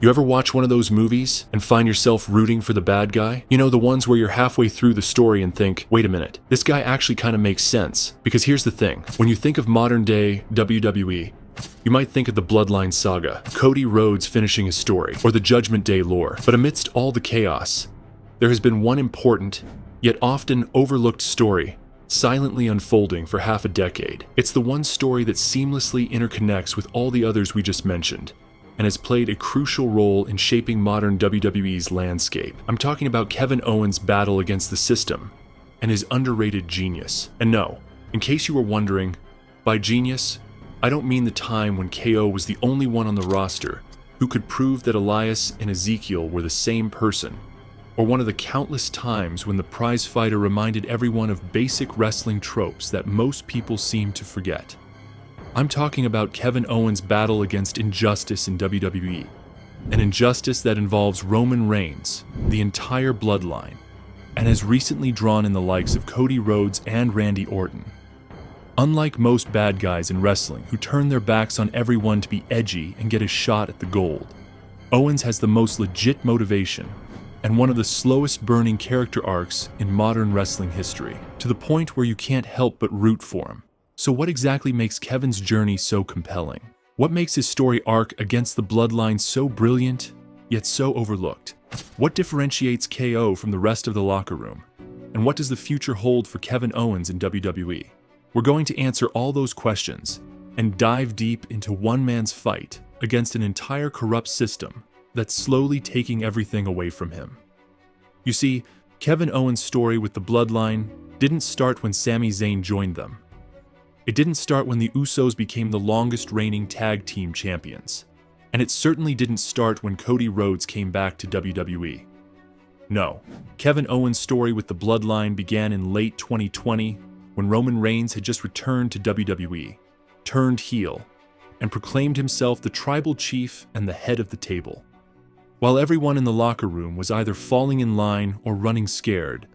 You ever watch one of those movies and find yourself rooting for the bad guy? You know, the ones where you're halfway through the story and think, wait a minute, this guy actually kind of makes sense. Because here's the thing, when you think of modern day WWE, you might think of the Bloodline saga, Cody Rhodes finishing his story, or the Judgment Day lore. But amidst all the chaos, there has been one important, yet often overlooked story silently unfolding for half a decade. It's the one story that seamlessly interconnects with all the others we just mentioned, and has played a crucial role in shaping modern WWE's landscape. I'm talking about Kevin Owens' battle against the system and his underrated genius. And no, in case you were wondering, by genius, I don't mean the time when KO was the only one on the roster who could prove that Elias and Ezekiel were the same person, or one of the countless times when the prize fighter reminded everyone of basic wrestling tropes that most people seem to forget. I'm talking about Kevin Owens' battle against injustice in WWE, an injustice that involves Roman Reigns, the entire bloodline, and has recently drawn in the likes of Cody Rhodes and Randy Orton. Unlike most bad guys in wrestling who turn their backs on everyone to be edgy and get a shot at the gold, Owens has the most legit motivation and one of the slowest burning character arcs in modern wrestling history, to the point where you can't help but root for him. So what exactly makes Kevin's journey so compelling? What makes his story arc against the bloodline so brilliant, yet so overlooked? What differentiates KO from the rest of the locker room? And what does the future hold for Kevin Owens in WWE? We're going to answer all those questions and dive deep into one man's fight against an entire corrupt system that's slowly taking everything away from him. You see, Kevin Owens' story with the bloodline didn't start when Sami Zayn joined them. It didn't start when the Usos became the longest reigning tag team champions. And it certainly didn't start when Cody Rhodes came back to WWE. No, Kevin Owens' story with the bloodline began in late 2020 when Roman Reigns had just returned to WWE, turned heel, and proclaimed himself the tribal chief and the head of the table. While everyone in the locker room was either falling in line or running scared,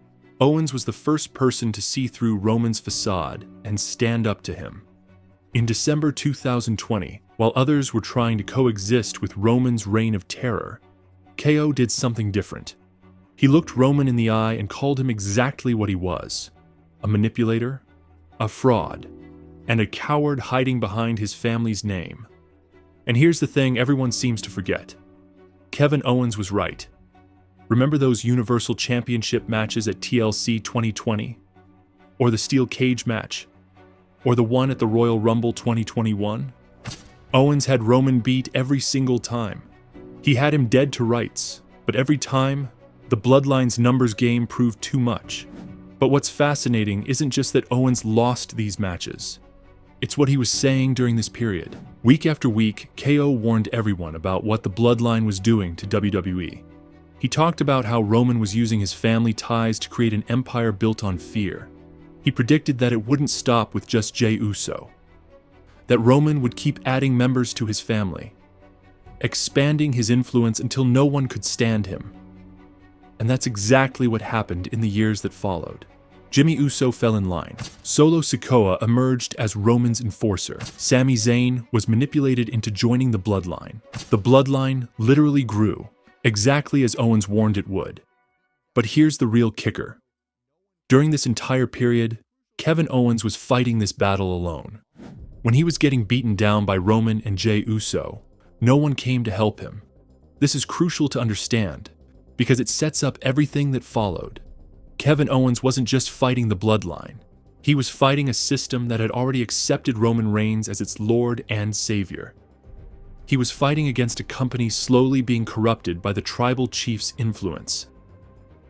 Owens was the first person to see through Roman's facade and stand up to him. In December 2020, while others were trying to coexist with Roman's reign of terror, KO did something different. He looked Roman in the eye and called him exactly what he was: a manipulator, a fraud, and a coward hiding behind his family's name. And here's the thing everyone seems to forget. Kevin Owens was right. Remember those Universal Championship matches at TLC 2020? Or the Steel Cage match? Or the one at the Royal Rumble 2021? Owens had Roman beat every single time. He had him dead to rights, but every time, the Bloodline's numbers game proved too much. But what's fascinating isn't just that Owens lost these matches. It's what he was saying during this period. Week after week, KO warned everyone about what the Bloodline was doing to WWE. He talked about how Roman was using his family ties to create an empire built on fear. He predicted that it wouldn't stop with just Jey Uso, that Roman would keep adding members to his family, expanding his influence until no one could stand him. And that's exactly what happened in the years that followed. Jimmy Uso fell in line. Solo Sikoa emerged as Roman's enforcer. Sami Zayn was manipulated into joining the Bloodline. The Bloodline literally grew, exactly as Owens warned it would. But here's the real kicker. During this entire period, Kevin Owens was fighting this battle alone. When he was getting beaten down by Roman and Jey Uso, no one came to help him. This is crucial to understand, because it sets up everything that followed. Kevin Owens wasn't just fighting the bloodline. He was fighting a system that had already accepted Roman Reigns as its Lord and Savior. He was fighting against a company slowly being corrupted by the tribal chief's influence.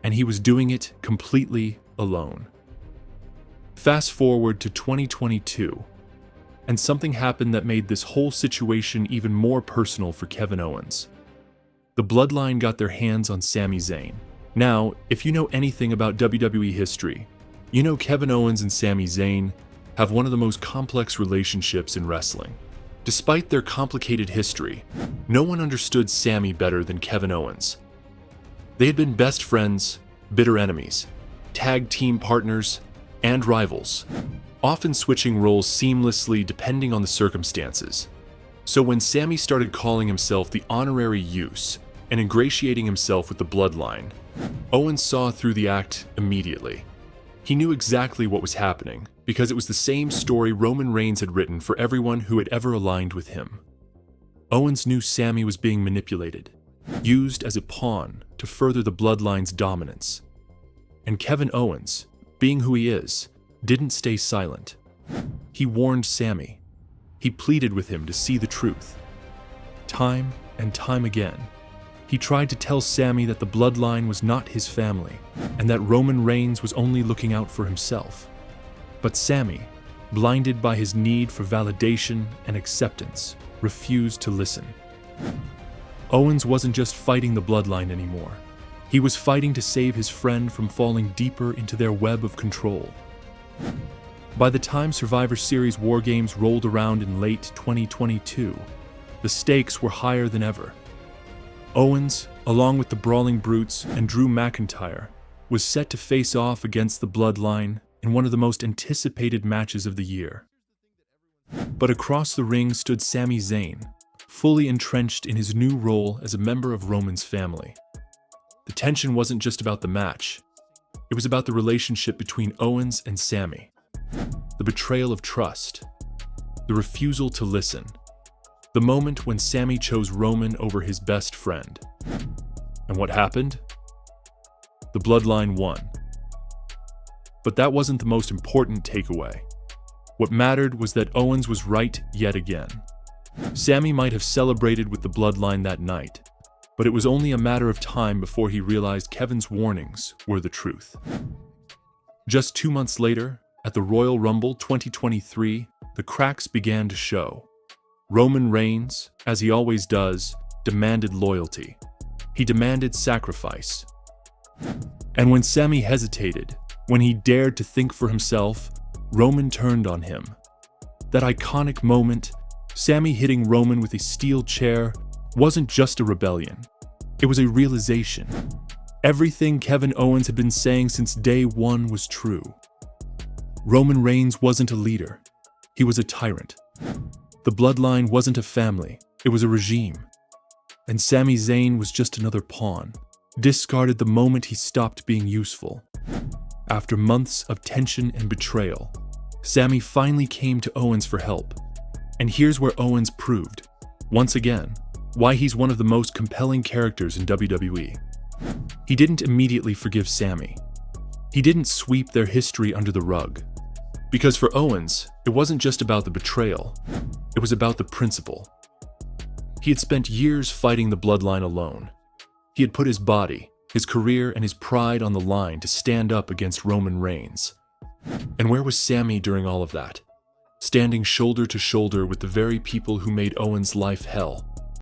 And he was doing it completely alone. Fast forward to 2022, and something happened that made this whole situation even more personal for Kevin Owens. The Bloodline got their hands on Sami Zayn. Now, if you know anything about WWE history, you know Kevin Owens and Sami Zayn have one of the most complex relationships in wrestling. Despite their complicated history, no one understood Sami better than Kevin Owens. They had been best friends, bitter enemies, tag team partners, and rivals, often switching roles seamlessly depending on the circumstances. So when Sami started calling himself the honorary use and ingratiating himself with the bloodline, Owens saw through the act immediately. He knew exactly what was happening because it was the same story Roman Reigns had written for everyone who had ever aligned with him. Owens knew Sami was being manipulated, used as a pawn to further the bloodline's dominance. And Kevin Owens, being who he is, didn't stay silent. He warned Sami. He pleaded with him to see the truth. Time and time again, he tried to tell Sami that the bloodline was not his family and that Roman Reigns was only looking out for himself. But Sami, blinded by his need for validation and acceptance, refused to listen. Owens wasn't just fighting the bloodline anymore. He was fighting to save his friend from falling deeper into their web of control. By the time Survivor Series War Games rolled around in late 2022, the stakes were higher than ever. Owens, along with the Brawling Brutes and Drew McIntyre, was set to face off against the bloodline in one of the most anticipated matches of the year. But across the ring stood Sami Zayn, fully entrenched in his new role as a member of Roman's family. The tension wasn't just about the match. It was about the relationship between Owens and Sami. The betrayal of trust. The refusal to listen. The moment when Sami chose Roman over his best friend. And what happened? The bloodline won. But that wasn't the most important takeaway. What mattered was that Owens was right yet again. Sami might have celebrated with the bloodline that night, but it was only a matter of time before he realized Kevin's warnings were the truth. Just 2 months later, at the Royal Rumble 2023, the cracks began to show. Roman Reigns, as he always does, demanded loyalty. He demanded sacrifice. And when Sami hesitated, when he dared to think for himself, Roman turned on him. That iconic moment, Sami hitting Roman with a steel chair, wasn't just a rebellion. It was a realization. Everything Kevin Owens had been saying since day one was true. Roman Reigns wasn't a leader. He was a tyrant. The bloodline wasn't a family. It was a regime. And Sami Zayn was just another pawn, discarded the moment he stopped being useful. After months of tension and betrayal, Sami finally came to Owens for help. And here's where Owens proved, once again, why he's one of the most compelling characters in WWE. He didn't immediately forgive Sami. He didn't sweep their history under the rug. Because for Owens, it wasn't just about the betrayal, it was about the principle. He had spent years fighting the bloodline alone. He had put his body, his career, and his pride on the line to stand up against Roman Reigns. And where was Sami during all of that? Standing shoulder to shoulder with the very people who made Owens' life hell.